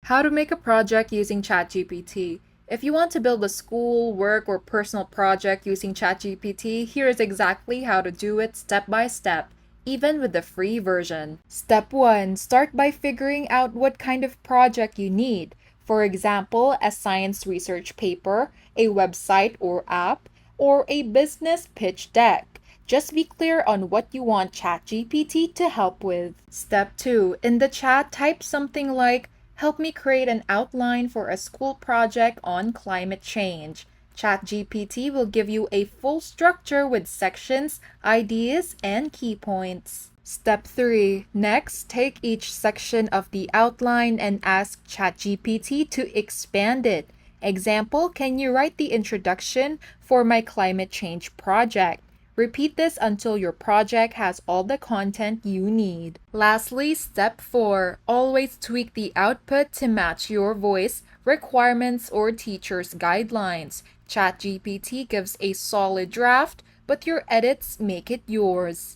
How to make a project using ChatGPT. If you want to build a school, work, or personal project using ChatGPT, here is exactly how to do it step by step, even with the free version. Step 1. Start by figuring out what kind of project you need. For example, a science research paper, a website or app, or a business pitch deck. Just be clear on what you want ChatGPT to help with. Step 2. In the chat, type something like, "Help me create an outline for a school project on climate change." ChatGPT will give you a full structure with sections, ideas, and key points. Step 3. Next, take each section of the outline and ask ChatGPT to expand it. Example, can you write the introduction for my climate change project? Repeat this until your project has all the content you need. Lastly, step 4. Always tweak the output to match your voice, requirements, or teacher's guidelines. ChatGPT gives a solid draft, but your edits make it yours.